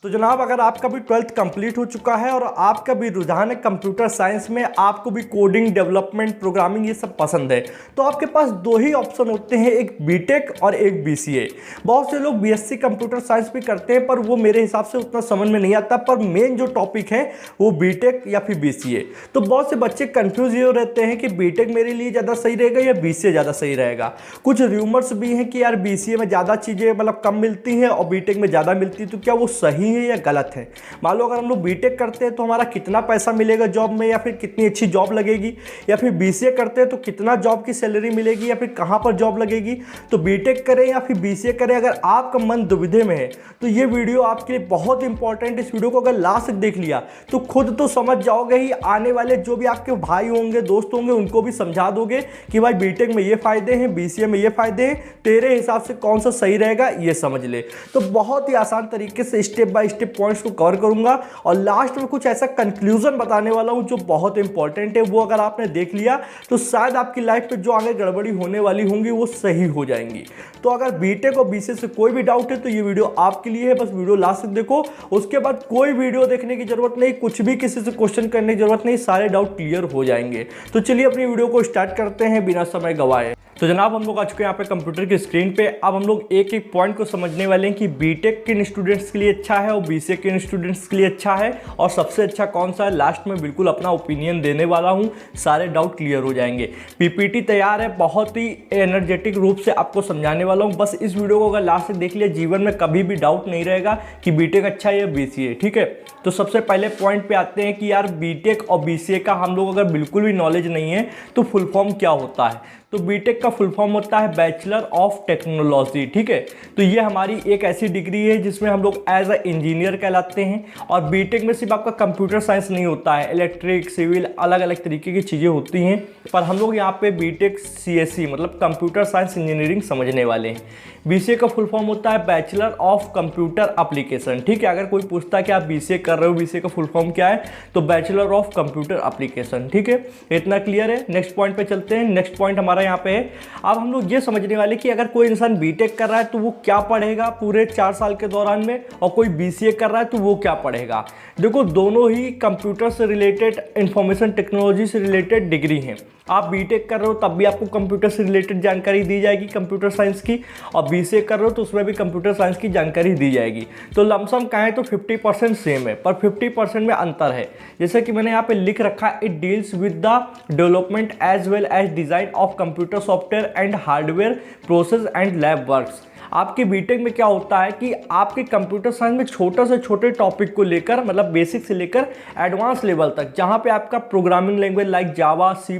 तो जनाब, अगर आपका भी 12th कंप्लीट हो चुका है और आपका भी रुझान है कंप्यूटर साइंस में, आपको भी कोडिंग, डेवलपमेंट, प्रोग्रामिंग ये सब पसंद है, तो आपके पास दो ही ऑप्शन होते हैं, एक बीटेक और एक बीसीए। बहुत से लोग बीएससी कंप्यूटर साइंस भी करते हैं, पर वो मेरे हिसाब से उतना समझ में नहीं आता। पर मेन जो टॉपिक है वो बीटेक या फिर बीसीए। तो बहुत से बच्चे कंफ्यूज ये रहते हैं कि बीटेक मेरे लिए ज़्यादा सही रहेगा या बीसीए ज़्यादा सही रहेगा। कुछ र्यूमर्स भी हैं कि यार बीसीए में ज़्यादा चीज़ें मतलब कम मिलती हैं और बीटेक में ज़्यादा मिलती है, तो क्या वो सही है या गलत है। मान लो अगर हम लोग बीटेक करते हैं तो हमारा कितना पैसा मिलेगा जॉब में, या फिर कितनी अच्छी जॉब लगेगी, या फिर बीसीए करते हैं तो कितना जॉब की सैलरी मिलेगी, या फिर कहां पर जॉब लगेगी। तो बीटेक करें या फिर बीसीए करें, अगर आपका मन दुविधा में है तो ये वीडियो आपके लिए बहुत इंपॉर्टेंट। इस वीडियो को अगर लास्ट तक देख लिया तो खुद तो समझ जाओगे ही, आने वाले जो भी आपके भाई होंगे, दोस्त होंगे, उनको भी समझा दोगे कि भाई बीटेक में ये फायदे हैं, बीसीए में ये फायदे हैं, तेरे हिसाब से कौन सा सही रहेगा ये समझ ले। तो बहुत ही आसान तरीके से स्टेप बाय स्टेप पॉइंट्स को कवर करूंगा और लास्ट में कुछ ऐसा कंक्लूजन बताने वाला हूं जो बहुत इंपॉर्टेंट है। वो अगर आपने देख लिया तो शायद आपकी लाइफ में जो आगे गड़बड़ी होने वाली होंगी वो सही हो जाएंगी। तो अगर बीटेक और बीसीए से कोई भी डाउट है तो ये वीडियो आपके लिए है, बस वीडियो लास्ट तक देखो। उसके बाद कोई वीडियो देखने की जरूरत नहीं, कुछ भी किसी से क्वेश्चन करने की जरूरत नहीं, सारे डाउट क्लियर हो जाएंगे। तो चलिए अपनी वीडियो को स्टार्ट करते हैं बिना समय गवाए। तो जनाब, हम लोग आ चुके हैं यहाँ पे कंप्यूटर की स्क्रीन पे। अब हम लोग एक एक पॉइंट को समझने वाले हैं कि बीटेक के स्टूडेंट्स के लिए अच्छा है और बीसीए के स्टूडेंट्स के लिए अच्छा है और सबसे अच्छा कौन सा है। लास्ट में बिल्कुल अपना ओपिनियन देने वाला हूँ, सारे डाउट क्लियर हो जाएंगे। पीपीटी तैयार है, बहुत ही एनर्जेटिक रूप से आपको समझाने वाला हूँ। बस इस वीडियो को अगर लास्ट से देख लिया, जीवन में कभी भी डाउट नहीं रहेगा कि बीटेक अच्छा है या बीसीए, ठीक है। तो सबसे पहले पॉइंट पे आते हैं कि यार बीटेक और बीसीए का हम लोग अगर बिल्कुल भी नॉलेज नहीं है तो फुल फॉर्म क्या होता है। तो बीटेक का फुल फॉर्म होता है बैचलर ऑफ टेक्नोलॉजी, ठीक है। तो ये हमारी एक ऐसी डिग्री है जिसमें हम लोग एज अ इंजीनियर कहलाते हैं। और बीटेक में सिर्फ आपका कंप्यूटर साइंस नहीं होता है, इलेक्ट्रिक, सिविल, अलग अलग तरीके की चीज़ें होती हैं। पर हम लोग यहाँ पे बीटेक सीएसई मतलब कंप्यूटर साइंस इंजीनियरिंग समझने वाले हैं। बीसीए का फुल फॉर्म होता है बैचलर ऑफ कंप्यूटर एप्लीकेशन, ठीक है। अगर कोई पूछता है कि आप बीसीए कर रहे हो, बीसीए का फुल फॉर्म क्या है, तो बैचलर ऑफ कंप्यूटर एप्लीकेशन, ठीक है। इतना क्लियर है। नेक्स्ट पॉइंट पे चलते हैं। नेक्स्ट पॉइंट हमारा यहाँ पे है, अब हम लोग ये समझने वाले कि अगर कोई इंसान बीटेक कर रहा है तो वो क्या पढ़ेगा पूरे 4 साल के दौरान में, और कोई बीसीए कर रहा है तो वो क्या पढ़ेगा। देखो, दोनों ही कंप्यूटर से रिलेटेड, इंफॉर्मेशन टेक्नोलॉजी से रिलेटेड डिग्री हैं। आप बीटेक कर रहे हो तब भी आपको कंप्यूटर से रिलेटेड जानकारी दी जाएगी, कंप्यूटर साइंस की, और बीसीए कर रहे हो तो उसमें भी कंप्यूटर साइंस की जानकारी दी जाएगी। तो लमसम कहें तो 50% सेम है, पर 50% में अंतर है। जैसे कि मैंने यहाँ पे लिख रखा है, it deals with the development as well as design of computer software and hardware process and lab works. आपके बीटेक में क्या होता है कि आपके कंप्यूटर साइंस में छोटे से छोटे टॉपिक को लेकर, मतलब बेसिक से लेकर एडवांस लेवल तक, जहां पे आपका programming language like Java, C++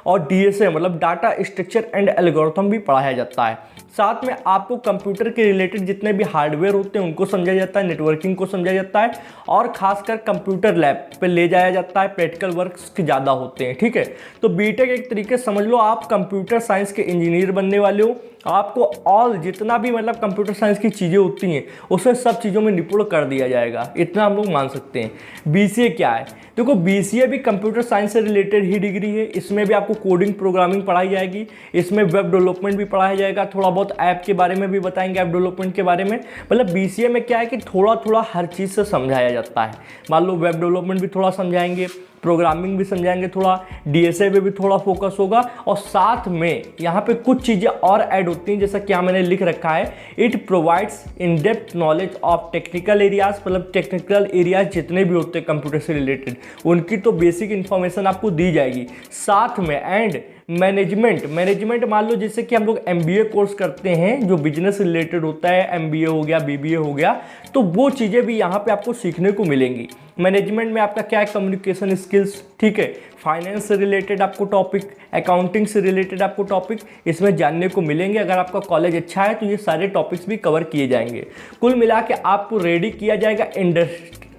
और डीएसए मतलब डाटा स्ट्रक्चर एंड एल्गोरिथम भी पढ़ाया जाता है। साथ में आपको कंप्यूटर के रिलेटेड जितने भी हार्डवेयर होते हैं उनको समझाया जाता है, नेटवर्किंग को समझाया जाता है, और खासकर कंप्यूटर लैब पे ले जाया जाता है। प्रैक्टिकल वर्क्स ज़्यादा होते हैं, ठीक है। तो बीटेक एक तरीके से समझ लो आप कंप्यूटर साइंस के इंजीनियर बनने वाले हो। आपको ऑल जितना भी मतलब कंप्यूटर साइंस की चीज़ें होती हैं उसमें सब चीज़ों में निपुण कर दिया जाएगा, इतना हम लोग मान सकते हैं। बीसीए क्या है, देखो बीसीए भी कंप्यूटर साइंस से रिलेटेड ही डिग्री है। इसमें भी आपको कोडिंग, प्रोग्रामिंग पढ़ाई जाएगी, इसमें वेब डेवलपमेंट भी पढ़ाया जाएगा, थोड़ा बहुत ऐप के बारे में भी बताएंगे, ऐप डेवलपमेंट के बारे में। मतलब बीसीए में क्या है कि थोड़ा थोड़ा हर चीज़ से समझाया जाता है। मान लो वेब डेवलपमेंट भी थोड़ा समझाएंगे, प्रोग्रामिंग भी समझाएंगे, थोड़ा डीएसए पे भी थोड़ा फोकस होगा, और साथ में यहाँ पे कुछ चीज़ें और ऐड होती हैं। जैसा कि यहाँ मैंने लिख रखा है, it provides in depth knowledge of technical areas, मतलब टेक्निकल एरियाज जितने भी होते हैं कंप्यूटर से रिलेटेड उनकी तो बेसिक इन्फॉर्मेशन आपको दी जाएगी। साथ में एंड मैनेजमेंट मान लो जैसे कि हम लोग एमबीए कोर्स करते हैं जो बिजनेस रिलेटेड होता है, एमबीए हो गया, बीबीए हो गया, तो वो चीज़ें भी यहाँ पे आपको सीखने को मिलेंगी। मैनेजमेंट में आपका क्या है, कम्युनिकेशन स्किल्स, ठीक है। फाइनेंस से रिलेटेड आपको टॉपिक, अकाउंटिंग से रिलेटेड आपको टॉपिक इसमें जानने को मिलेंगे। अगर आपका कॉलेज अच्छा है तो ये सारे टॉपिक्स भी कवर किए जाएंगे। कुल मिला के आपको रेडी किया जाएगा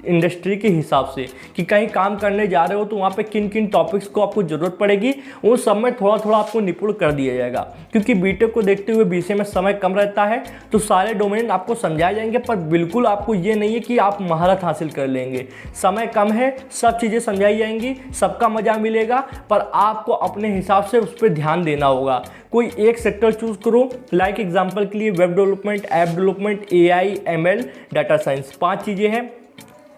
इंडस्ट्री के हिसाब से कि कहीं काम करने जा रहे हो तो वहाँ पे किन किन टॉपिक्स को आपको ज़रूरत पड़ेगी, उन सब में थोड़ा थोड़ा आपको निपुण कर दिया जाएगा। क्योंकि बीटेक को देखते हुए बीसीए में समय कम रहता है, तो सारे डोमेन आपको समझाए जाएंगे, पर बिल्कुल आपको ये नहीं है कि आप महारत हासिल कर लेंगे। समय कम है, सब चीज़ें समझाई जाएंगी, सबका मजा मिलेगा, पर आपको अपने हिसाब से उस पर ध्यान देना होगा। कोई एक सेक्टर चूज करो, लाइक एग्जांपल के लिए web development, app development, AI, ML, data science, 5 चीज़ें हैं।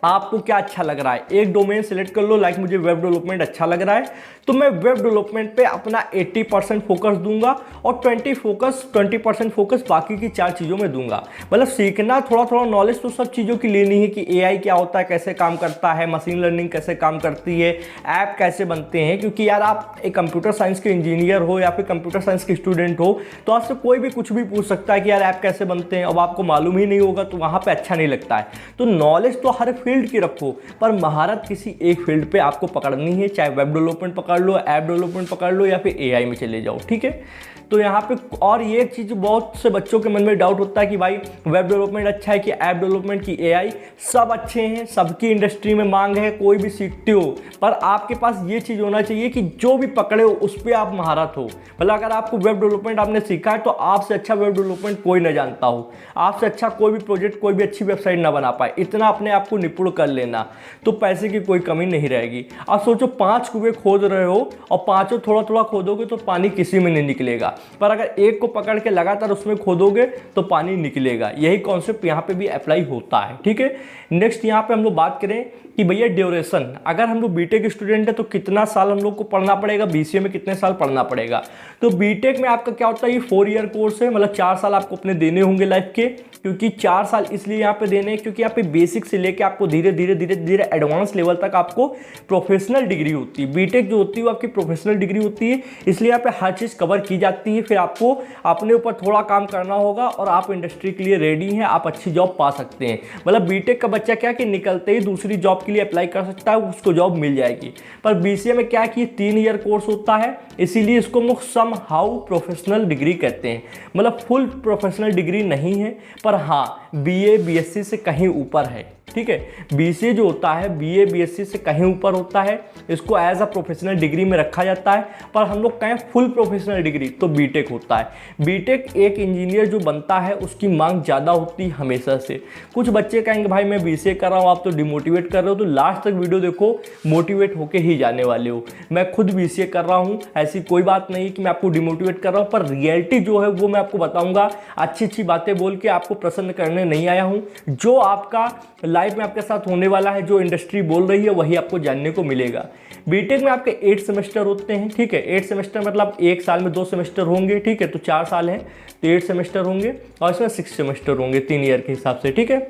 आपको क्या अच्छा लग रहा है, एक डोमेन सेलेक्ट कर लो। लाइक मुझे वेब डेवलपमेंट अच्छा लग रहा है, तो मैं वेब डेवलपमेंट पे अपना 80% फोकस दूंगा और 20% फोकस बाकी की 4 चीज़ों में दूंगा। मतलब सीखना, थोड़ा थोड़ा नॉलेज तो सब चीज़ों की लेनी है कि एआई क्या होता है, कैसे काम करता है, मशीन लर्निंग कैसे काम करती है, ऐप कैसे बनते हैं। क्योंकि यार आप एक कंप्यूटर साइंस के इंजीनियर हो या फिर कंप्यूटर साइंस के स्टूडेंट हो, तो आपसे कोई भी कुछ भी पूछ सकता है कि यार ऐप कैसे बनते हैं, अब आपको मालूम ही नहीं होगा तो वहाँ पर अच्छा नहीं लगता है। तो नॉलेज तो हर फील्ड की रखो, पर महारत किसी एक फील्ड पे आपको पकड़नी है। चाहे वेब डेवलपमेंट पकड़ लो, ऐप डेवलपमेंट पकड़ लो, या फिर एआई में चले जाओ, ठीक है। तो यहाँ पे और ये एक चीज़ बहुत से बच्चों के मन में डाउट होता है कि भाई वेब डेवलपमेंट अच्छा है कि ऐप डेवलपमेंट की एआई, सब अच्छे हैं, सबकी इंडस्ट्री में मांग है, कोई भी सीखते हो, पर आपके पास ये चीज़ होना चाहिए कि जो भी पकड़े हो उस पर आप महारत हो। मतलब अगर आपको वेब डेवलपमेंट आपने सीखा है तो आपसे अच्छा वेब डेवलपमेंट कोई ना जानता हो, आपसे अच्छा कोई भी प्रोजेक्ट, कोई भी अच्छी वेबसाइट ना बना पाए, इतना अपने आप को निपुण कर लेना, तो पैसे की कोई कमी नहीं रहेगी। आप सोचो 5 कुएं खोद रहे हो और 5 थोड़ा थोड़ा खोदोगे तो पानी किसी में नहीं निकलेगा, पर अगर एक को पकड़ के लगातार उसमें खोदोगे तो पानी निकलेगा। यही कॉन्सेप्ट यहाँ पे भी अप्लाई होता है, ठीक है। नेक्स्ट यहाँ पे हम लोग बात करें कि भैया ड्यूरेशन, अगर हम लोग बीटेक स्टूडेंट है तो कितना साल हम लोग को पढ़ना पड़ेगा, बीसीए में कितने साल पढ़ना पड़ेगा। तो बीटेक में आपका क्या होता है, ये 4 ईयर कोर्स है, मतलब 4 साल आपको अपने देने होंगे लाइफ के। क्योंकि 4 साल इसलिए यहाँ पे देने हैं क्योंकि यहाँ पे बेसिक से लेके आपको धीरे धीरे एडवांस लेवल तक आपको प्रोफेशनल डिग्री होती है। बीटेक जो होती है वो आपकी प्रोफेशनल डिग्री होती है, इसलिए यहाँ पे हर चीज़ कवर की जाती है। फिर आपको अपने ऊपर थोड़ा काम करना होगा और आप इंडस्ट्री के लिए रेडी हैं, आप अच्छी जॉब पा सकते हैं। मतलब बीटेक का बच्चा क्या कि निकलते ही दूसरी जॉब के लिए अप्लाई कर सकता है, उसको जॉब मिल जाएगी। पर बीसीए में क्या कि 3 ईयर कोर्स होता है, इसीलिए इसको हम लोग सम हाउ प्रोफेशनल डिग्री कहते हैं। मतलब फुल प्रोफेशनल डिग्री नहीं है, पर हाँ बीए बीएससी से कहीं ऊपर है, ठीक है। बीसीए जो होता है बीए बीएससी से कहीं ऊपर होता है, इसको एज अ प्रोफेशनल डिग्री में रखा जाता है। पर हम लोग कहें फुल प्रोफेशनल डिग्री तो बीटेक होता है। बीटेक एक इंजीनियर जो बनता है उसकी मांग ज़्यादा होती है हमेशा से। कुछ बच्चे कहेंगे भाई मैं बीसीए कर रहा हूँ, आप तो डिमोटिवेट कर रहे हो, तो लास्ट तक वीडियो देखो, मोटिवेट होके ही जाने वाले हो। मैं खुद बीसीए कर रहा हूँ, ऐसी कोई बात नहीं कि मैं आपको डिमोटिवेट कर रहा हूँ, पर रियलिटी जो है वो मैं आपको बताऊँगा। अच्छी अच्छी बातें बोल के आपको प्रसन्न करने नहीं आया हूँ। जो आपका लाइफ में आपके साथ होने वाला है, जो इंडस्ट्री बोल रही है, वही आपको जानने को मिलेगा। बीटेक में आपके 8 सेमेस्टर होते हैं, ठीक है। 8 सेमेस्टर मतलब एक साल में 2 सेमेस्टर होंगे, ठीक है। तो 4 साल हैं तो 8 सेमेस्टर होंगे और इसमें 6 सेमेस्टर होंगे 3 ईयर के हिसाब से, ठीक है।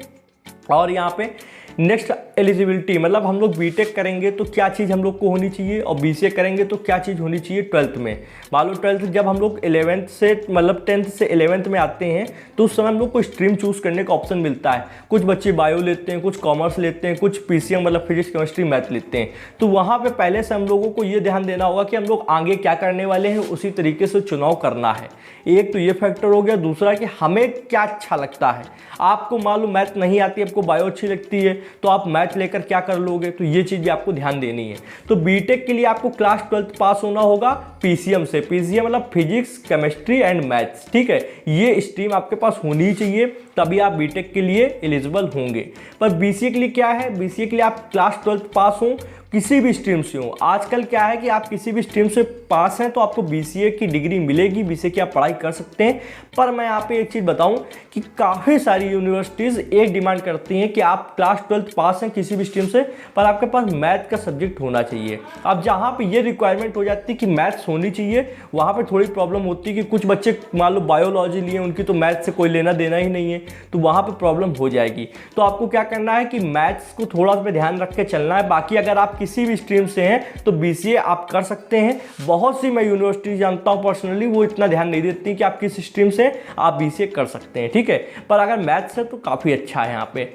और यहाँ पे नेक्स्ट एलिजिबिलिटी, मतलब हम लोग बीटेक करेंगे तो क्या चीज़ हम लोग को होनी चाहिए, और बीसीए करेंगे तो क्या चीज़ होनी चाहिए 12th में। मान लो 12th जब हम लोग 11th से मतलब 10th से 11th में आते हैं तो उस समय हम लोग को स्ट्रीम चूज़ करने का ऑप्शन मिलता है। कुछ बच्चे बायो लेते हैं, कुछ कॉमर्स लेते हैं, कुछ पीसीएम मतलब फिजिक्स केमिस्ट्री मैथ लेते हैं। तो वहाँ पर पहले से हम लोगों को ये ध्यान देना होगा कि हम लोग आगे क्या करने वाले हैं, उसी तरीके से चुनाव करना है। एक तो ये फैक्टर हो गया, दूसरा कि हमें क्या अच्छा लगता है। आपको मालूम मैथ नहीं आती, आपको बायो अच्छी लगती है, तो आप मैथ लेकर क्या कर लोगे, तो ये चीज़ भी आपको ध्यान देनी है। तो बीटेक के लिए आपको क्लास 12th पास होना होगा पीसीएम से। पीसीएम मतलब फिजिक्स केमिस्ट्री एंड मैथ्स, ठीक है। ये स्ट्रीम आपके पास होनी चाहिए, तभी आप बीटेक के लिए एलिजिबल होंगे। पर बीसीए के लिए क्या है, बीसीए के लिए आप क्लास 12th पास हो, किसी भी स्ट्रीम से हो। आजकल क्या है कि आप किसी भी स्ट्रीम से पास हैं तो आपको बीसीए की डिग्री मिलेगी, बीसीए की आप पढ़ाई कर सकते हैं। पर मैं यहाँ पे एक चीज़ बताऊं कि काफ़ी सारी यूनिवर्सिटीज़ एक डिमांड करती हैं कि आप क्लास 12th पास हैं किसी भी स्ट्रीम से, पर आपके पास मैथ का सब्जेक्ट होना चाहिए। अब जहाँ पे ये रिक्वायरमेंट हो जाती है कि मैथ्स होनी चाहिए, वहाँ पे थोड़ी प्रॉब्लम होती है कि कुछ बच्चे मान लो बायोलॉजी लिए, उनकी तो मैथ से कोई लेना देना ही नहीं है, तो वहाँ पर प्रॉब्लम हो जाएगी। तो आपको क्या करना है कि मैथ्स को थोड़ा सा ध्यान रख के चलना है। बाकी अगर आप किसी भी स्ट्रीम से हैं तो बीसीए आप कर सकते हैं। बहुत सी मैं यूनिवर्सिटी जानता हूं पर्सनली, वो इतना ध्यान नहीं देती कि आप किस स्ट्रीम से आप बीसीए कर सकते हैं, ठीक है। पर अगर मैथ्स है तो काफ़ी अच्छा है यहाँ पे।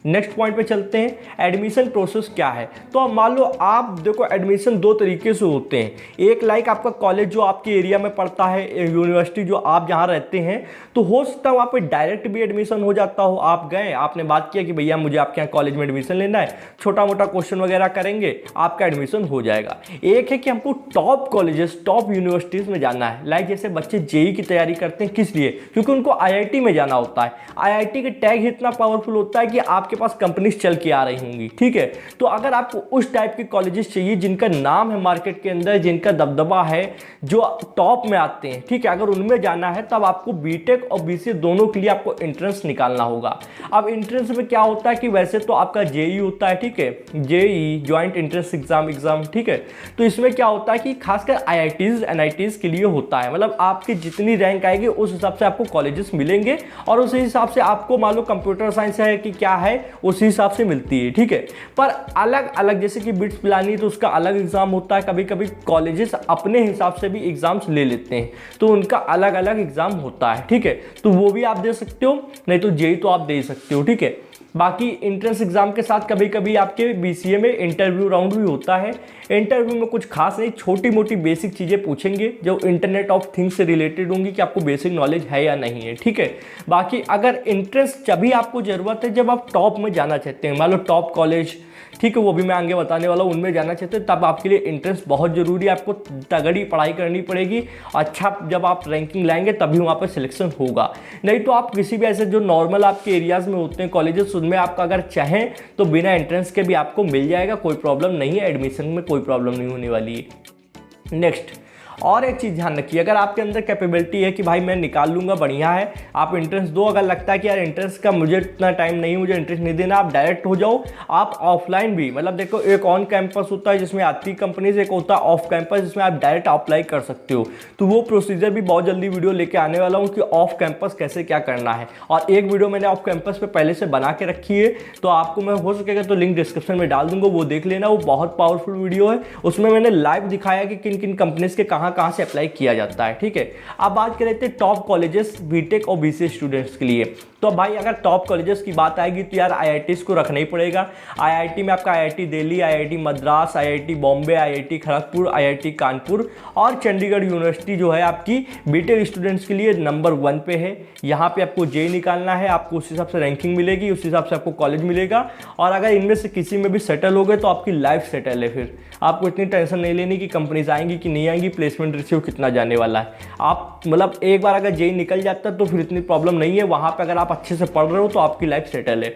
नेक्स्ट पॉइंट पे चलते हैं, एडमिशन प्रोसेस क्या है। तो अब मान लो आप देखो एडमिशन दो तरीके से होते हैं, एक लाइक आपका कॉलेज जो आपके एरिया में पड़ता है, यूनिवर्सिटी जो आप जहाँ रहते हैं, तो हो सकता है वहाँ पे डायरेक्ट भी एडमिशन हो जाता हो। आप गए, आपने बात किया कि भैया मुझे आपके यहाँ कॉलेज में एडमिशन लेना है, छोटा मोटा क्वेश्चन वगैरह करेंगे, आपका एडमिशन हो जाएगा। एक है कि हमको टॉप कॉलेजेस, टॉप यूनिवर्सिटीज़ में जाना है, लाइक जैसे बच्चे जेईई की तैयारी करते हैं, किस लिए, क्योंकि उनको आईआईटी में जाना होता है। आईआईटी का टैग इतना पावरफुल होता है कि आपके पास कंपनीज चल के आ रही होंगी, ठीक है। तो अगर आपको उस टाइप के कॉलेजेस चाहिए जिनका नाम है मार्केट के अंदर, जिनका दबदबा है, जो टॉप में आते हैं, ठीक है, अगर उनमें जाना है तब आपको बीटेक और बीसीए दोनों के लिए आपको एंट्रेंस निकालना होगा। अब एंट्रेंस में क्या होता है कि वैसे तो आपका जेईई होता है, ठीक है, जेईई ज्वाइंट एंट्रेंस एग्जाम, ठीक है। तो इसमें क्या होता है कि खासकर आईआईटीज एनआईटीज के लिए होता है, मतलब आपकी जितनी रैंक आएगी उस हिसाब से आपको कॉलेजेस मिलेंगे और उसी हिसाब से आपको मान लो कंप्यूटर साइंस है कि क्या है उसी हिसाब से मिलती है, ठीक है। पर अलग अलग जैसे कि बिट्स पिलानी तो उसका अलग एग्जाम होता है, कभी कभी कॉलेजेस अपने हिसाब से भी एग्जाम्स ले लेते हैं, तो उनका अलग अलग एग्जाम होता है, ठीक है। तो वो भी आप दे सकते हो, नहीं तो जेईई तो आप दे सकते हो, ठीक है। बाकी एंट्रेंस एग्जाम के साथ कभी कभी आपके बीसीए में इंटरव्यू राउंड भी होता है। इंटरव्यू में कुछ खास नहीं, छोटी मोटी बेसिक चीज़ें पूछेंगे जो इंटरनेट ऑफ थिंग्स से रिलेटेड होंगी कि आपको बेसिक नॉलेज है या नहीं है, ठीक है। बाकी अगर इंटरेस्ट तभी आपको ज़रूरत है जब आप टॉप में जाना चाहते हैं, मान लो टॉप कॉलेज, ठीक है, वो भी मैं आगे बताने वाला हूँ, उनमें जाना चाहते हैं, तब आपके लिए इंटरेस्ट बहुत ज़रूरी है, आपको तगड़ी पढ़ाई करनी पड़ेगी। अच्छा जब आप रैंकिंग लाएंगे तभी वहाँ पर सिलेक्शन होगा, नहीं तो आप किसी भी ऐसे जो नॉर्मल आपके एरियाज़ में होते हैं कॉलेजेस, उनमें आपका अगर चाहें तो बिना एंट्रेंस के भी आपको मिल जाएगा, कोई प्रॉब्लम नहीं है, एडमिशन में कोई प्रॉब्लम नहीं होने वाली है। नेक्स्ट और एक चीज़ ध्यान रखिए, अगर आपके अंदर कैपेबिलिटी है कि भाई मैं निकाल लूँगा, बढ़िया है, आप एंट्रेंस दो। अगर लगता है कि यार एंट्रेंस का मुझे इतना टाइम नहीं, मुझे एंट्रेंस नहीं देना, आप डायरेक्ट हो जाओ। आप ऑफलाइन भी, मतलब देखो एक ऑन कैंपस होता है जिसमें आती कंपनीज, एक होता है ऑफ कैंपस जिसमें आप डायरेक्ट अप्लाई कर सकते हो। तो वो प्रोसीजर भी बहुत जल्दी वीडियो लेके आने वाला हूँ कि ऑफ कैंपस कैसे क्या करना है, और एक वीडियो मैंने ऑफ कैंपस पे पहले से बना के रखी है, तो आपको मैं हो सकेगा तो लिंक डिस्क्रिप्शन में डाल दूंगा, वो देख लेना, वो बहुत पावरफुल वीडियो है। उसमें मैंने लाइव दिखाया कि किन किन कंपनीज के कहाँ से अप्लाई किया जाता है, ठीक है। अब बात कर लेते हैं टॉप कॉलेजेस बीटेक और बीसीए स्टूडेंट्स के लिए। तो भाई अगर टॉप कॉलेजेस की बात आएगी तो यार आईआईटीज को रखना ही पड़ेगा। आईआईटी में आपका IIT Delhi, IIT Madras, IIT Bombay, IIT Kharagpur, IIT Kanpur और चंडीगढ़ यूनिवर्सिटी जो है आपकी बीटेक स्टूडेंट्स के लिए नंबर 1 पे है। यहाँ पे आपको जेईई निकालना है, आपको उस हिसाब से रैंकिंग मिलेगी, उस हिसाब से आपको कॉलेज मिलेगा, और अगर इनमें से किसी में भी सेटल हो गए तो आपकी लाइफ सेटल है। फिर आपको इतनी टेंशन नहीं लेनी कि कंपनीज आएंगी कि नहीं आएंगी, प्लेसमेंट रेशियो कितना जाने वाला है। आप मतलब एक बार अगर जेईई निकल जाता है तो फिर इतनी प्रॉब्लम नहीं है, वहाँ पे अगर आप अच्छे से पढ़ रहे हो तो आपकी लाइफ सेटल है।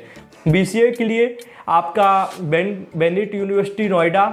बीसीए के लिए आपका Bennett University Noida,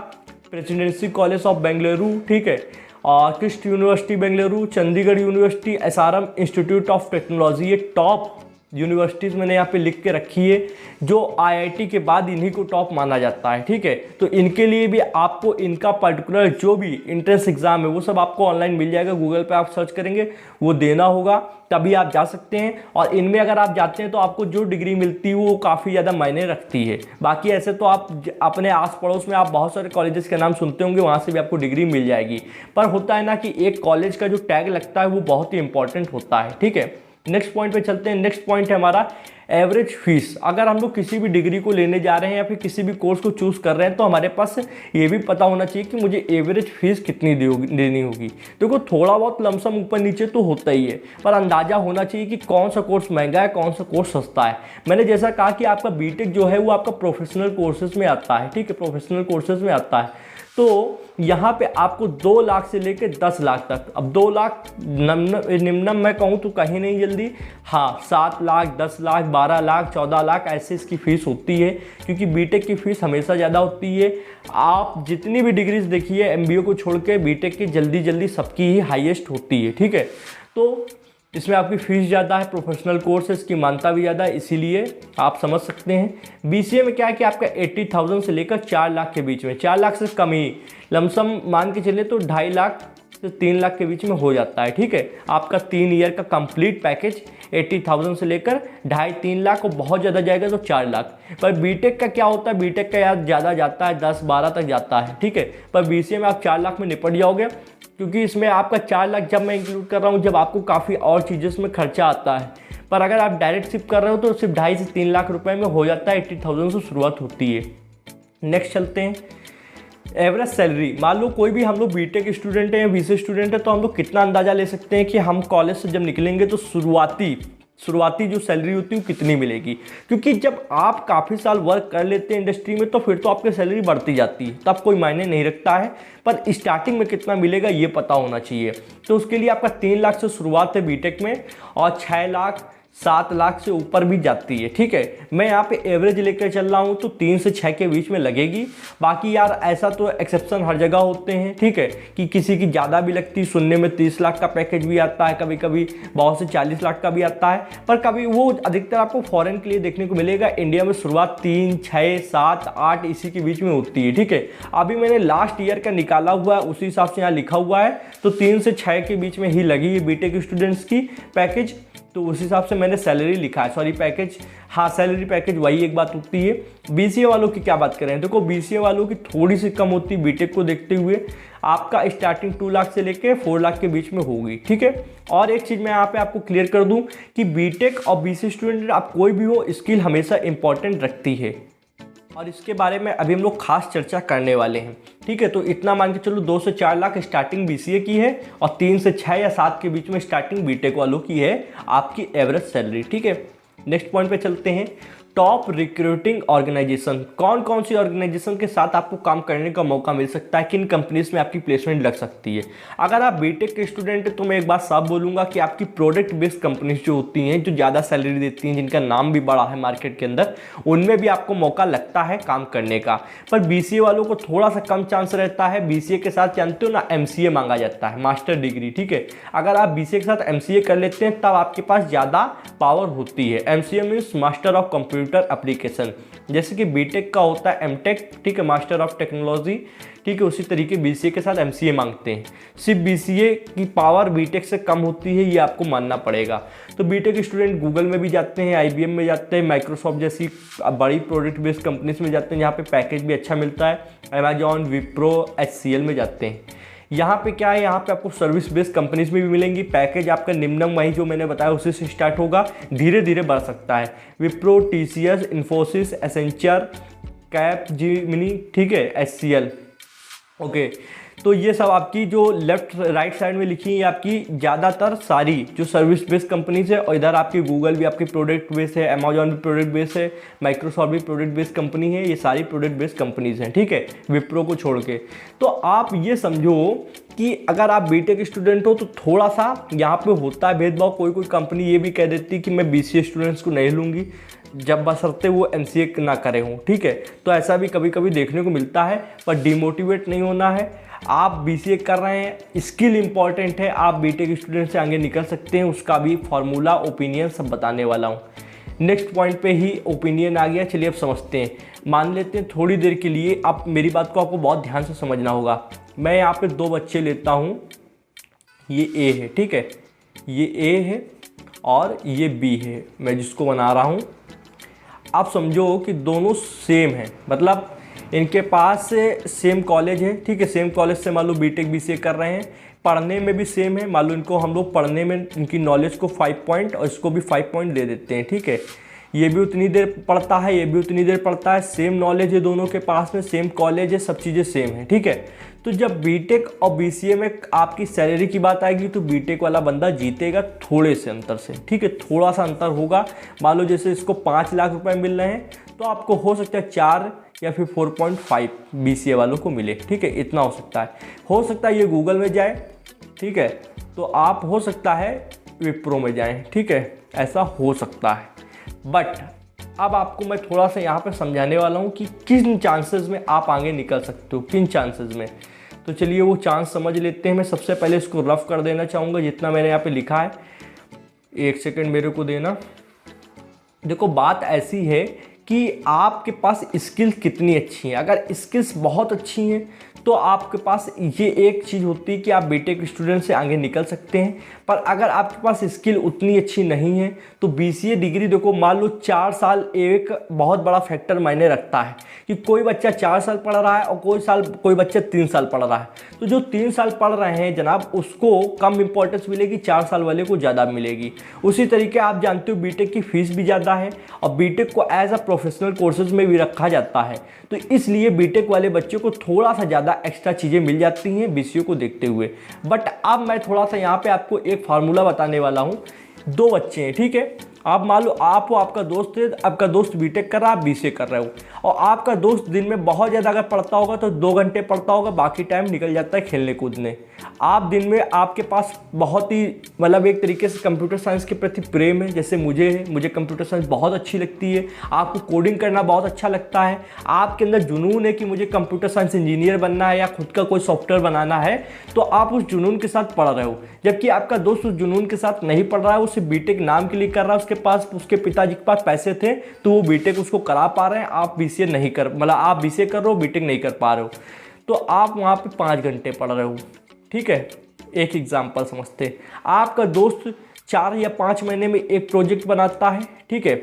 Presidency College of Bengaluru, ठीक है, और Christ University Bengaluru, Chandigarh University, SRM Institute of Technology, ये टॉप यूनिवर्सिटीज़ मैंने यहाँ पे लिख के रखी है, जो आईआईटी के बाद इन्हीं को टॉप माना जाता है, ठीक है। तो इनके लिए भी आपको इनका पर्टिकुलर जो भी इंट्रेंस एग्जाम है वो सब आपको ऑनलाइन मिल जाएगा, गूगल पे आप सर्च करेंगे, वो देना होगा, तभी आप जा सकते हैं। और इनमें अगर आप जाते हैं तो आपको जो डिग्री मिलती है वो काफ़ी ज़्यादा मायने रखती है। बाकी ऐसे तो आप अपने आस पड़ोस में आप बहुत सारे कॉलेजेस के नाम सुनते होंगे, वहाँ से भी आपको डिग्री मिल जाएगी। पर होता है ना कि एक कॉलेज का जो टैग लगता है वो बहुत ही इंपॉर्टेंट होता है, ठीक है। नेक्स्ट पॉइंट पे चलते हैं। नेक्स्ट पॉइंट है हमारा एवरेज फीस। अगर हम लोग किसी भी डिग्री को लेने जा रहे हैं या फिर किसी भी कोर्स को चूज़ कर रहे हैं तो हमारे पास ये भी पता होना चाहिए कि मुझे एवरेज फीस कितनी देनी होगी। देखो थोड़ा बहुत लमसम ऊपर नीचे तो होता ही है, पर अंदाज़ा होना चाहिए कि कौन सा कोर्स महंगा है, कौन सा कोर्स सस्ता है। मैंने जैसा कहा कि आपका बीटेक जो है वो आपका प्रोफेशनल कोर्सेज में आता है, ठीक है, प्रोफेशनल कोर्सेज में आता है। तो यहाँ पे आपको 2 लाख से लेकर 10 लाख तक, अब 2 लाख निम्नम मैं कहूँ तो कहीं नहीं जल्दी, हाँ 7 लाख, 10 लाख, 12 लाख, 14 लाख ऐसे इसकी फ़ीस होती है, क्योंकि बीटेक की फ़ीस हमेशा ज़्यादा होती है। आप जितनी भी डिग्रीज देखिए एमबीए को छोड़ के बीटेक की जल्दी जल्दी सबकी ही हाईएस्ट होती है, ठीक है। तो इसमें आपकी फ़ीस ज़्यादा है, प्रोफेशनल कोर्स है, इसकी मान्यता भी ज़्यादा है, इसीलिए आप समझ सकते हैं। बीसीए में क्या है कि आपका 80,000 से लेकर 4 लाख के बीच में, 4 लाख से कम ही लमसम मान के चले तो 2.5 लाख से 3 लाख के बीच में हो जाता है, ठीक है। आपका 3 ईयर का कंप्लीट पैकेज 80,000 से लेकर 2.5-3 लाख, और बहुत ज़्यादा जाएगा तो 4 लाख। पर बीटेक का क्या होता है, बीटेक का यार ज़्यादा जाता है, 10-12 तक जाता है, ठीक है। पर बीसीए में आप 4 लाख में निपट जाओगे, क्योंकि इसमें आपका 4 लाख जब मैं इंक्लूड कर रहा हूँ जब आपको काफ़ी और चीज़ों में खर्चा आता है। पर अगर आप डायरेक्ट शिफ्ट कर रहे हो तो सिर्फ 2.5 से 3 लाख रुपए में हो जाता है, 80,000 से शुरुआत होती है। नेक्स्ट चलते हैं, एवरेज सैलरी। मान लो कोई भी हम लोग बीटेक स्टूडेंट है या बीसीए स्टूडेंट है, तो हम लोग कितना अंदाज़ा ले सकते हैं कि हम कॉलेज से जब निकलेंगे तो शुरुआती जो सैलरी होती है वो कितनी मिलेगी। क्योंकि जब आप काफ़ी साल वर्क कर लेते हैं इंडस्ट्री में तो फिर तो आपकी सैलरी बढ़ती जाती है, तब कोई मायने नहीं रखता है, पर स्टार्टिंग में कितना मिलेगा ये पता होना चाहिए। तो उसके लिए आपका 3 लाख से शुरुआत है बीटेक में, और 6 लाख 7 लाख से ऊपर भी जाती है। ठीक है, मैं यहाँ पे एवरेज लेकर चल रहा हूँ तो 3 से 6 के बीच में लगेगी। बाकी यार ऐसा तो एक्सेप्शन हर जगह होते हैं, ठीक है, कि किसी की ज़्यादा भी लगती है, सुनने में 30 लाख का पैकेज भी आता है, कभी कभी बहुत से 40 लाख का भी आता है, पर कभी वो अधिकतर आपको फॉरेन के लिए देखने को मिलेगा। इंडिया में शुरुआत 3, 6, 7, 8 इसी के बीच में होती है। ठीक है, अभी मैंने लास्ट ईयर का निकाला हुआ है, उसी हिसाब से यहाँ लिखा हुआ है, तो 3 से 6 के बीच में ही लगी है बीटेक स्टूडेंट्स की पैकेज। तो उस हिसाब से मैंने सैलरी लिखा है, सॉरी पैकेज, हाँ सैलरी पैकेज वही एक बात होती है। बीसीए वालों की क्या बात करें, देखो बीसीए वालों की थोड़ी सी कम होती है बीटेक को देखते हुए, आपका स्टार्टिंग 2 लाख से लेके 4 लाख के बीच में होगी। ठीक है, और एक चीज़ मैं यहाँ पे आपको क्लियर कर दूँ कि बीटेक और बीसीए स्टूडेंट आप कोई भी हो, स्किल हमेशा इंपॉर्टेंट रखती है, और इसके बारे में अभी हम लोग खास चर्चा करने वाले हैं। ठीक है, तो इतना मान के चलो 2 से 4 लाख स्टार्टिंग बीसीए की है, और 3 से 6 या 7 के बीच में स्टार्टिंग बीटेक वालों की है आपकी एवरेज सैलरी। ठीक है, नेक्स्ट पॉइंट पे चलते हैं, टॉप रिक्रूटिंग ऑर्गेनाइजेशन। कौन कौन सी ऑर्गेनाइजेशन के साथ आपको काम करने का मौका मिल सकता है, किन कंपनीज में आपकी प्लेसमेंट लग सकती है। अगर आप बीटेक के स्टूडेंट हैं तो मैं एक बात साफ बोलूँगा कि आपकी प्रोडक्ट बेस्ड कंपनीज जो होती हैं, जो ज़्यादा सैलरी देती हैं, जिनका नाम भी बड़ा है मार्केट के अंदर, उनमें भी आपको मौका लगता है काम करने का। पर बीसीए वालों को थोड़ा सा कम चांस रहता है। बीसीए के साथ जानते हो ना एमसीए मांगा जाता है, मास्टर डिग्री। ठीक है, अगर आप बीसीए के साथ एमसीए कर लेते हैं तब आपके पास ज़्यादा पावर होती है। MCA means master of computer application, जैसे कि बीटेक का होता है एमटेक, ठीक है, मास्टर ऑफ टेक्नोलॉजी। ठीक है, उसी तरीके बीसीए के साथ एमसीए मांगते हैं। सिर्फ बीसीए की पावर बीटेक से कम होती है, ये आपको मानना पड़ेगा। तो बीटेक स्टूडेंट गूगल में भी जाते हैं, आईबीएम में जाते हैं, माइक्रोसॉफ्ट जैसी बड़ी प्रोडक्ट बेस्ड कंपनीज में जाते हैं जहाँ पे पैकेज भी अच्छा मिलता है, अमेजॉन, विप्रो, एचसीएल में जाते हैं। यहाँ पे क्या है, यहाँ पे आपको सर्विस बेस्ड कंपनीज में भी मिलेंगी। पैकेज आपका निम्नम वही जो मैंने बताया उसी से स्टार्ट होगा, धीरे धीरे बढ़ सकता है। Wipro, TCS, Infosys, Accenture, Capgemini, ठीक है, एचसीएल। ओके, तो ये सब आपकी जो लेफ्ट राइट साइड में लिखी है आपकी ज़्यादातर सारी जो सर्विस बेस्ड कंपनीज है, और इधर आपकी गूगल भी आपकी प्रोडक्ट बेस्ड है, अमेजॉन भी प्रोडक्ट बेस्ड है, माइक्रोसॉफ्ट भी प्रोडक्ट बेस्ड कंपनी है, ये सारी प्रोडक्ट बेस्ड कंपनीज हैं। ठीक है, विप्रो को छोड़ के। तो आप ये समझो कि अगर आप बीटेक स्टूडेंट हो तो थोड़ा सा यहाँ पे होता है भेदभाव। कोई कोई कंपनी ये भी कह देती है कि मैं बीसीए स्टूडेंट्स को नहीं लूँगी जब बशर्ते वो एमसीए ना करे हों। ठीक है, तो ऐसा भी कभी कभी देखने को मिलता है, पर डिमोटिवेट नहीं होना है। आप बीसीए कर रहे हैं, स्किल इंपॉर्टेंट है, आप बीटेक स्टूडेंट से आगे निकल सकते हैं, उसका भी फॉर्मूला, ओपिनियन सब बताने वाला हूँ। नेक्स्ट पॉइंट पे ही ओपिनियन आ गया, चलिए अब समझते हैं। मान लेते हैं थोड़ी देर के लिए, आप मेरी बात को आपको बहुत ध्यान से समझना होगा। मैं यहाँ पे 2 बच्चे लेता हूँ, ये ए है, ठीक है, ये ए है और ये बी है, मैं जिसको बना रहा हूँ। आप समझो कि दोनों सेम है, मतलब इनके पास सेम कॉलेज है। ठीक है, सेम कॉलेज से मान लो बीटेक बीसीए कर रहे हैं, पढ़ने में भी सेम है। मान लो इनको हम लोग पढ़ने में इनकी नॉलेज को 5 पॉइंट और इसको भी 5 पॉइंट दे देते हैं। ठीक है, ये भी उतनी देर पढ़ता है, ये भी उतनी देर पढ़ता है, सेम नॉलेज है दोनों के पास में, सेम कॉलेज है, सब चीज़ें सेम है। ठीक है, तो जब बीटेक और बीसीए में आपकी सैलरी की बात आएगी तो बीटेक वाला बंदा जीतेगा थोड़े से अंतर से। ठीक है, थोड़ा सा अंतर होगा। मान लो जैसे इसको 5 लाख रुपए मिल रहे हैं तो आपको हो सकता है 4 या फिर 4.5 बीसीए वालों को मिले। ठीक है, इतना हो सकता है ये गूगल में जाए। ठीक है, तो आप हो सकता है विप्रो में जाएं। ठीक है, ऐसा हो सकता है। बट अब आपको मैं थोड़ा सा यहाँ पे समझाने वाला हूँ कि किन चांसेस में आप आगे निकल सकते हो, किन चांसेस में। तो चलिए वो चांस समझ लेते हैं। मैं सबसे पहले इसको रफ कर देना चाहूँगा जितना मैंने यहाँ पे लिखा है। 1 सेकेंड मेरे को देना। देखो बात ऐसी है कि आपके पास स्किल्स कितनी अच्छी हैं। अगर स्किल्स बहुत अच्छी हैं तो आपके पास ये एक चीज़ होती है कि आप बीटेक स्टूडेंट से आगे निकल सकते हैं। पर अगर आपके पास स्किल उतनी अच्छी नहीं है तो BCA डिग्री देखो, मान लो 4 साल एक बहुत बड़ा फैक्टर मायने रखता है कि कोई बच्चा 4 साल पढ़ रहा है और कोई बच्चा 3 साल पढ़ रहा है। तो जो 3 साल पढ़ रहे हैं जनाब, उसको कम इंपॉर्टेंस मिलेगी, 4 साल वाले को ज़्यादा मिलेगी। उसी तरीके आप जानते हो बीटेक की फीस भी ज़्यादा है और बीटेक को एज अ प्रोफेशनल कोर्सेज में भी रखा जाता है, तो इसलिए बीटेक वाले बच्चों को थोड़ा सा ज़्यादा एक्स्ट्रा चीज़ें मिल जाती हैं BCA को देखते हुए। बट अब मैं थोड़ा सा यहाँ पे आपको एक फार्मूला बताने वाला हूँ। 2 बच्चे हैं, ठीक है, आप मान लो आप हो, आपका दोस्त है, आपका दोस्त बीटेक कर रहा है, आप BCA कर रहे हो, और आपका दोस्त दिन में बहुत ज़्यादा अगर पढ़ता होगा तो 2 घंटे पढ़ता होगा, बाकी टाइम निकल जाता है खेलने कूदने। आप दिन में आपके पास बहुत ही मतलब एक तरीके से कंप्यूटर साइंस के प्रति प्रेम है, जैसे मुझे है, मुझे कंप्यूटर साइंस बहुत अच्छी लगती है, आपको कोडिंग करना बहुत अच्छा लगता है, आपके अंदर जुनून है कि मुझे कंप्यूटर साइंस इंजीनियर बनना है या खुद का कोई सॉफ्टवेयर बनाना है, तो आप उस जुनून के साथ पढ़ रहे हो। जबकि आपका दोस्त उस जुनून के साथ नहीं पढ़ रहा है, वो सिर्फ बीटेक नाम के लिए कर रहा है, उसके पिताजी के पास पैसे थे तो वो बीटेक उसको करा पा रहे हैं, आप BCA नहीं कर, मतलब आप BCA कर रहे हो, बीटेक नहीं कर पा रहे हो, तो आप वहाँ पे 5 घंटे पढ़ रहे हो। ठीक है, एक एग्जाम्पल समझते हैं, आपका दोस्त 4 या 5 महीने में एक प्रोजेक्ट बनाता है, ठीक है,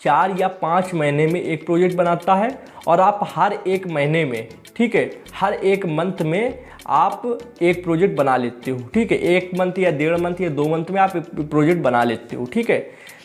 4 या 5 महीने में एक प्रोजेक्ट बनाता है और आप हर एक महीने में, ठीक है, हर एक मंथ में आप एक प्रोजेक्ट बना लेते हो। ठीक है, 1 मंथ या 1.5 मंथ या 2 मंथ में आप एक प्रोजेक्ट बना लेते हो। ठीक है,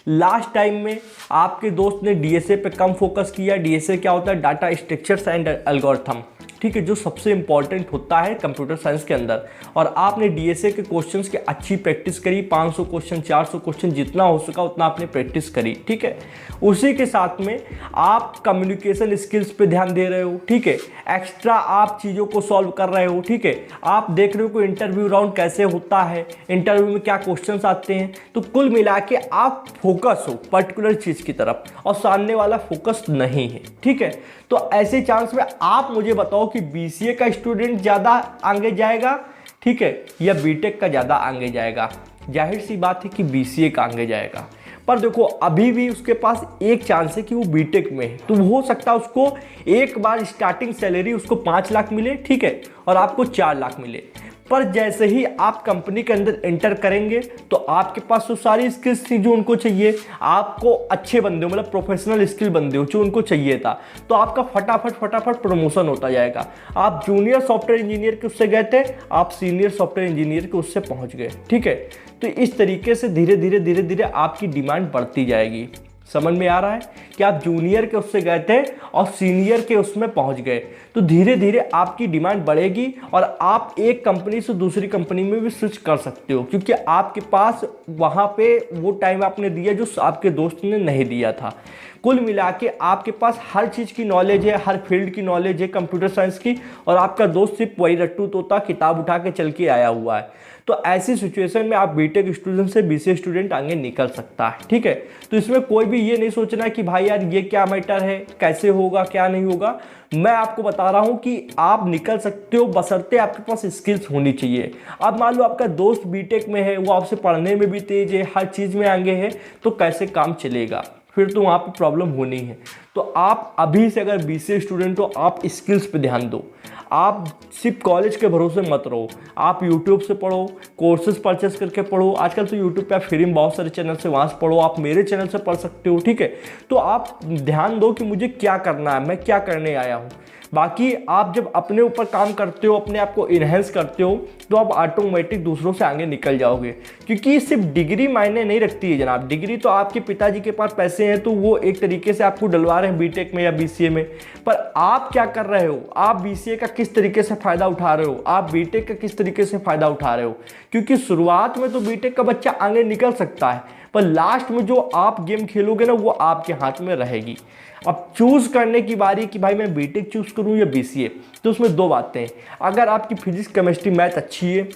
लास्ट टाइम में आपके दोस्त ने DSA पे कम फोकस किया। DSA क्या होता है? डाटा स्ट्रक्चर्स एंड एल्गोरिथम, ठीक है, जो सबसे इंपॉर्टेंट होता है कंप्यूटर साइंस के अंदर, और आपने DSA के क्वेश्चंस की अच्छी प्रैक्टिस करी, 500 क्वेश्चन 400 क्वेश्चन जितना हो सका उतना आपने प्रैक्टिस करी। ठीक है, उसी के साथ में आप कम्युनिकेशन स्किल्स पे ध्यान दे रहे हो। ठीक है, एक्स्ट्रा आप चीज़ों को सॉल्व कर रहे हो। ठीक है, आप देख रहे हो कि इंटरव्यू राउंड कैसे होता है, इंटरव्यू में क्या क्वेश्चन आते हैं, तो कुल मिला के आप फोकस हो पर्टिकुलर चीज़ की तरफ और सामने वाला फोकस नहीं है। ठीक है, तो ऐसे चांस में आप मुझे बताओ कि BCA का स्टूडेंट ज़्यादा आगे जाएगा, ठीक है, या बीटेक का ज़्यादा आगे जाएगा? जाहिर सी बात है कि BCA का आगे जाएगा। पर देखो अभी भी उसके पास एक चांस है कि वो बीटेक में है, तो हो सकता है उसको एक बार स्टार्टिंग सैलरी उसको 5 लाख मिले, ठीक है, और आपको 4 लाख मिले। पर जैसे ही आप कंपनी के अंदर एंटर करेंगे तो आपके पास तो सारी स्किल्स थी जो उनको चाहिए, आपको अच्छे बंदे हो, मतलब प्रोफेशनल स्किल बंदे हो जो उनको चाहिए था, तो आपका फटाफट प्रमोशन होता जाएगा। आप जूनियर सॉफ्टवेयर इंजीनियर के उससे गए थे, आप सीनियर सॉफ्टवेयर इंजीनियर के उससे पहुंच गए। ठीक है, तो इस तरीके से धीरे धीरे आपकी डिमांड बढ़ती जाएगी। समझ में आ रहा है कि आप जूनियर के उससे गए थे और सीनियर के उसमें पहुंच गए, तो धीरे धीरे आपकी डिमांड बढ़ेगी और आप एक कंपनी से दूसरी कंपनी में भी स्विच कर सकते हो, क्योंकि आपके पास वहां पे वो टाइम आपने दिया जो आपके दोस्त ने नहीं दिया था। कुल मिला के आपके पास हर चीज़ की नॉलेज है, हर फील्ड की नॉलेज है कंप्यूटर साइंस की, और आपका दोस्त सिर्फ वही रट्टू तोता किताब उठा के चल के आया हुआ है। तो ऐसी सिचुएशन में आप बीटेक स्टूडेंट से BCA स्टूडेंट आगे निकल सकता है। ठीक है, तो इसमें कोई भी ये नहीं सोचना कि भाई यार ये क्या मैटर है, कैसे होगा क्या नहीं होगा। मैं आपको बता रहा हूं कि आप निकल सकते हो, बशर्ते आपके पास स्किल्स होनी चाहिए। अब मान लो आपका दोस्त बीटेक में है, वो आपसे पढ़ने में भी तेज है, हर चीज़ में आगे है, तो कैसे काम चलेगा? फिर तो वहाँ पे प्रॉब्लम होनी है। तो आप अभी से अगर BCA स्टूडेंट हो, आप स्किल्स पे ध्यान दो। आप सिर्फ कॉलेज के भरोसे मत रहो, आप यूट्यूब से पढ़ो, कोर्सेज परचेस करके पढ़ो। आजकल तो यूट्यूब पे आप फ्री में बहुत सारे चैनल से वहाँ से पढ़ो, आप मेरे चैनल से पढ़ सकते हो। ठीक है, तो आप ध्यान दो कि मुझे क्या करना है, मैं क्या करने आया हूँ। बाकी आप जब अपने ऊपर काम करते हो, अपने आप को इन्हेंस करते हो, तो आप ऑटोमेटिक दूसरों से आगे निकल जाओगे, क्योंकि सिर्फ डिग्री मायने नहीं रखती है जनाब। डिग्री तो आपके पिताजी के पास पैसे हैं तो वो एक तरीके से आपको डलवा रहे हैं बीटेक में या BCA में, पर आप क्या कर रहे हो? आप BCA का किस तरीके से फ़ायदा उठा रहे हो? आप बीटेक का किस तरीके से फ़ायदा उठा रहे हो? क्योंकि शुरुआत में तो बीटेक का बच्चा आगे निकल सकता है, पर लास्ट में जो आप गेम खेलोगे ना वो आपके हाथ में रहेगी। अब चूज़ करने की बारी कि भाई मैं बीटेक चूज़ करूं या BCA, तो उसमें 2 बातें हैं। अगर आपकी फिजिक्स केमिस्ट्री मैथ अच्छी है,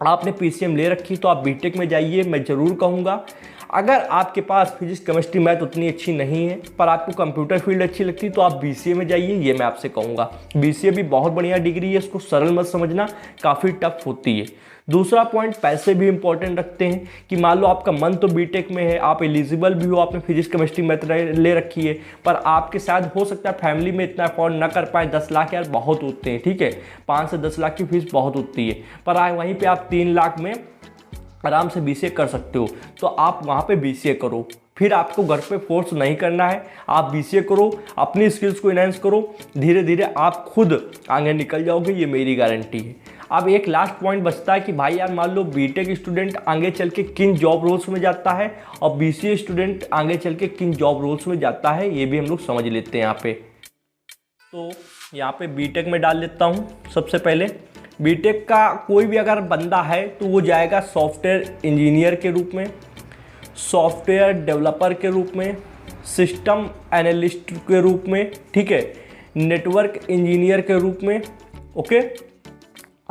आपने PCM ले रखी, तो आप बीटेक में जाइए, मैं ज़रूर कहूँगा। अगर आपके पास फिजिक्स केमिस्ट्री मैथ उतनी अच्छी नहीं है पर आपको कंप्यूटर फील्ड अच्छी लगती है, तो आप BCA में जाइए, ये मैं आपसे कहूँगा। BCA भी बहुत बढ़िया डिग्री है, इसको सरल मत समझना, काफ़ी टफ होती है। दूसरा पॉइंट, पैसे भी इंपॉर्टेंट रखते हैं कि मान लो आपका मन तो बीटेक में है, आप एलिजिबल भी हो, आपने फिजिक्स केमिस्ट्री मैथ ले रखी है, पर आपके शायद हो सकता है फैमिली में इतना अफोर्ड ना कर पाए। 10 लाख यार बहुत होते हैं, ठीक है, 5 से 10 लाख की फीस बहुत होती है, पर वहीं पे आप 3 लाख में आराम से बीसीए कर सकते हो, तो आप वहाँ पे बीसीए करो। फिर आपको घर पे फोर्स नहीं करना है, आप बीसीए करो, अपनी स्किल्स को इनहेंस करो, धीरे धीरे आप खुद आगे निकल जाओगे, ये मेरी गारंटी है। अब एक लास्ट पॉइंट बचता है कि भाई यार मान लो बीटेक स्टूडेंट आगे चल के किन जॉब रोल्स में जाता है और बीसीए स्टूडेंट आगे चल के किन जॉब रोल्स में जाता है, ये भी हम लोग समझ लेते हैं यहाँ पे। तो यहाँ पे बीटेक में डाल लेता हूँ। सबसे पहले बीटेक का कोई भी अगर बंदा है तो वो जाएगा सॉफ्टवेयर इंजीनियर के रूप में, सॉफ्टवेयर डेवलपर के रूप में, सिस्टम एनालिस्ट के रूप में, ठीक है, नेटवर्क इंजीनियर के रूप में, ओके,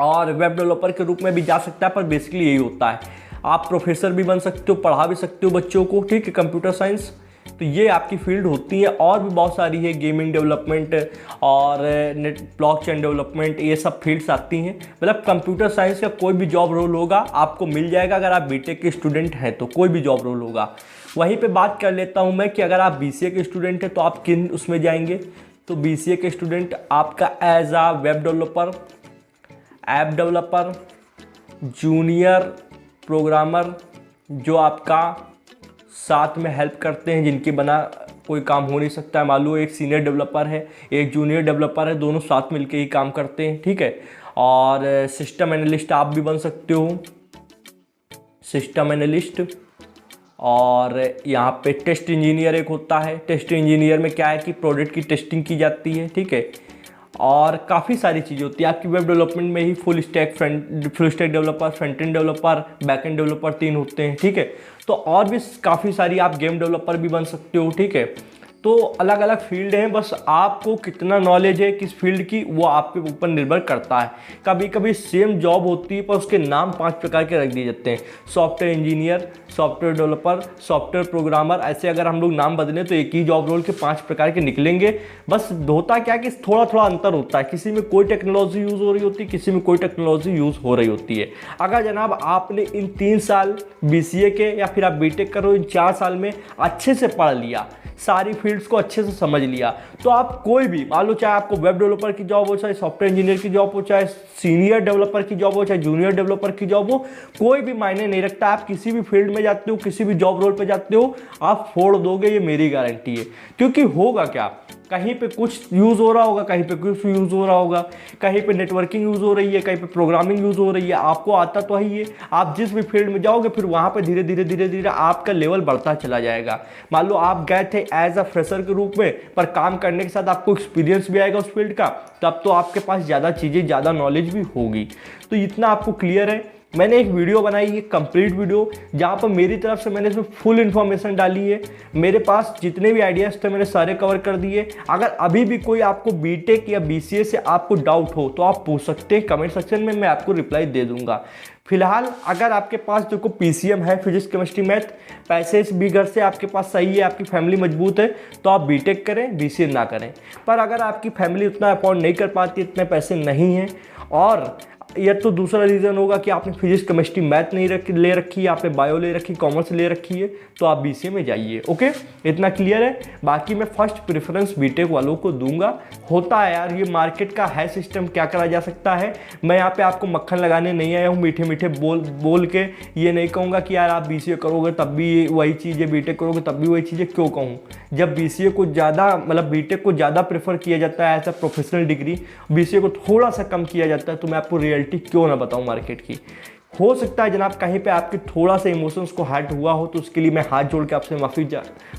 और वेब डेवलपर के रूप में भी जा सकता है। पर बेसिकली यही होता है, आप प्रोफेसर भी बन सकते हो, पढ़ा भी सकते हो बच्चों को, ठीक है, कंप्यूटर साइंस। तो ये आपकी फील्ड होती है, और भी बहुत सारी है, गेमिंग डेवलपमेंट और नेट ब्लॉकचेन डेवलपमेंट, ये सब फील्ड्स आती हैं। मतलब कंप्यूटर साइंस का कोई भी जॉब रोल होगा आपको मिल जाएगा, अगर आप बीटेक के स्टूडेंट हैं तो कोई भी जॉब रोल होगा। वहीं पे बात कर लेता हूं मैं कि अगर आप बीसीए के स्टूडेंट हैं तो आप किन उसमें जाएंगे। तो बीसीए के स्टूडेंट आपका as a web developer, app developer, junior programmer, जो आपका साथ में हेल्प करते हैं, जिनके बिना कोई काम हो नहीं सकता है। मान लो एक सीनियर डेवलपर है, एक जूनियर डेवलपर है, दोनों साथ मिलके ही काम करते हैं, ठीक है। और सिस्टम एनालिस्ट आप भी बन सकते हो, सिस्टम एनालिस्ट। और यहाँ पे टेस्ट इंजीनियर एक होता है। टेस्ट इंजीनियर में क्या है कि प्रोडक्ट की टेस्टिंग की जाती है, ठीक है। और काफ़ी सारी चीज़ें होती है आपकी वेब डेवलपमेंट में ही। Full stack developer, front end developer, back end developer 3 होते हैं, ठीक है। तो और भी काफ़ी सारी, आप गेम डेवलपर भी बन सकते हो, ठीक है। तो अलग अलग फील्ड हैं, बस आपको कितना नॉलेज है किस फील्ड की वो आपके ऊपर निर्भर करता है। कभी कभी सेम जॉब होती है पर उसके नाम 5 प्रकार के रख दिए जाते हैं, software engineer, software developer, software programmer. ऐसे अगर हम लोग नाम बदलें तो एक ही जॉब रोल के 5 प्रकार के निकलेंगे। बस होता क्या कि थोड़ा थोड़ा अंतर होता है, किसी में कोई टेक्नोलॉजी यूज़ हो रही होती है, किसी में कोई टेक्नोलॉजी यूज़ हो रही होती है। अगर जनाब आपने इन 3 साल बीसीए के या फिर आप बीटेक करो, इन 4 साल में अच्छे से पढ़ लिया, सारी फील्ड्स को अच्छे से समझ लिया, तो आप कोई भी, मान लो चाहे आपको वेब डेवलपर की जॉब हो, चाहे सॉफ्टवेयर इंजीनियर की जॉब हो, चाहे सीनियर डेवलपर की जॉब हो, चाहे जूनियर डेवलपर की जॉब हो, कोई भी मायने नहीं रखता। आप किसी भी फील्ड में जाते हो, किसी भी जॉब रोल पे जाते हो, आप फोड़ दोगे, ये मेरी गारंटी है। क्योंकि होगा क्या, कहीं पे कुछ यूज़ हो रहा होगा, कहीं पे कुछ यूज़ हो रहा होगा, कहीं पे नेटवर्किंग यूज़ हो रही है, कहीं पे प्रोग्रामिंग यूज़ हो रही है। आपको आता तो ही है, आप जिस भी फील्ड में जाओगे फिर वहाँ पे धीरे धीरे आपका लेवल बढ़ता चला जाएगा। मान लो आप गए थे एज अ फ्रेशर के रूप में, पर काम करने के साथ आपको एक्सपीरियंस भी आएगा उस फील्ड का, तब तो आपके पास ज़्यादा चीज़ें, ज़्यादा नॉलेज भी होगी। तो इतना आपको क्लियर है। मैंने एक वीडियो बनाई है, कंप्लीट वीडियो, जहाँ पर मेरी तरफ से मैंने इसमें फुल इन्फॉर्मेशन डाली है। मेरे पास जितने भी आइडियाज़ थे मैंने सारे कवर कर दिए। अगर अभी भी कोई आपको बीटेक या बीसीए से आपको डाउट हो तो आप पूछ सकते हैं कमेंट सेक्शन में, मैं आपको रिप्लाई दे दूंगा। फिलहाल अगर आपके पास देखो पीसीएम है, फिजिक्स केमिस्ट्री मैथ, पैसे भी घर से आपके पास सही है, आपकी फैमिली मजबूत है, तो आप बीटेक करें, बीसीए ना करें। पर अगर आपकी फैमिली उतना अफोर्ड नहीं कर पाती, इतने पैसे नहीं हैं, और या तो दूसरा रीज़न होगा कि आपने फिजिक्स केमिस्ट्री मैथ नहीं ले रखी है, आपने बायो ले रखी, कॉमर्स ले रखी है, तो आप बीसीए में जाइए। ओके, इतना क्लियर है। बाकी मैं फर्स्ट प्रेफरेंस बीटेक वालों को दूंगा। होता है यार, ये मार्केट का है सिस्टम, क्या करा जा सकता है। मैं यहाँ पे आपको मक्खन लगाने नहीं आया हूँ, मीठे मीठे बोल के ये नहीं कहूँगा कि यार आप बीसीए करोगे तब भी वही चीज़ें, बीटेक करोगे तब भी वही चीज़ें। क्यों कहूँ, जब बीसीए को ज़्यादा, मतलब बीटेक को ज़्यादा प्रेफर किया जाता है as a professional degree, BCA को थोड़ा सा कम किया जाता है, तो मैं आपको रियलिटी क्यों ना बताऊं मार्केट की। हो सकता है जनाब कहीं पे आपके थोड़ा सा इमोशंस को हर्ट हुआ हो, तो उसके लिए मैं हाथ जोड़ के आपसे माफ़ी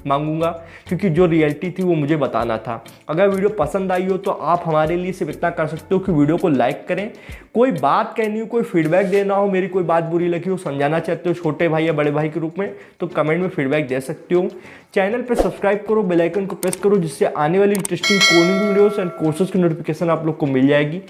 मांगूंगा, क्योंकि जो रियलिटी थी वो मुझे बताना था। अगर वीडियो पसंद आई हो तो आप हमारे लिए सिर्फ इतना कर सकते हो कि वीडियो को लाइक करें। कोई बात कहनी हो, कोई फीडबैक देना हो, मेरी कोई बात बुरी लगी हो, समझाना चाहते हो छोटे भाई या बड़े भाई के रूप में, तो कमेंट में फीडबैक दे सकते हो। चैनल पर सब्सक्राइब करो, बेल आइकन को प्रेस करो, जिससे आने वाली interesting coding videos and courses की नोटिफिकेशन आप लोग को मिल जाएगी।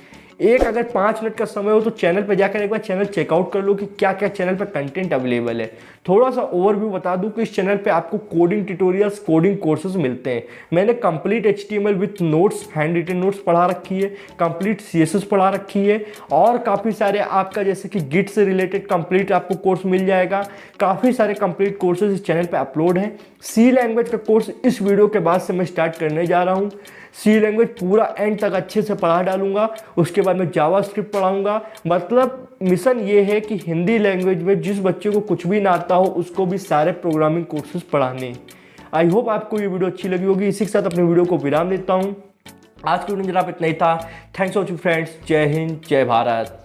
एक अगर 5 मिनट का समय हो तो चैनल पर जाकर एक बार चैनल चेकआउट कर लो कि क्या क्या चैनल पर कंटेंट अवेलेबल है। थोड़ा सा ओवरव्यू बता दूं कि इस चैनल पे आपको कोडिंग ट्यूटोरियल्स, कोडिंग कोर्सेज मिलते हैं। मैंने complete HTML with notes, handwritten notes पढ़ा रखी है, कंप्लीट CSS पढ़ा रखी है, और काफ़ी सारे आपका जैसे कि गिट से रिलेटेड कंप्लीट आपको कोर्स मिल जाएगा। काफ़ी सारे कंप्लीट कोर्सेज इस चैनल पर अपलोड हैं। C लैंग्वेज का कोर्स इस वीडियो के बाद से मैं स्टार्ट करने जा रहा हूँ। C लैंग्वेज पूरा एंड तक अच्छे से पढ़ा डालूंगा, उसके बाद पढ़ाऊंगा, मैं जावास्क्रिप्ट पढ़ाऊंगा। मतलब मिशन ये है कि हिंदी लैंग्वेज में जिस बच्चे को कुछ भी ना आता हो उसको भी सारे प्रोग्रामिंग कोर्सेज पढ़ाने। आई होप आपको ये वीडियो अच्छी लगी होगी। इसी के साथ अपने वीडियो को विराम देता हूँ। आज की वीडियो जनाब इतना ही था। Thanks for watching friends. जय हिंद, जय भारत।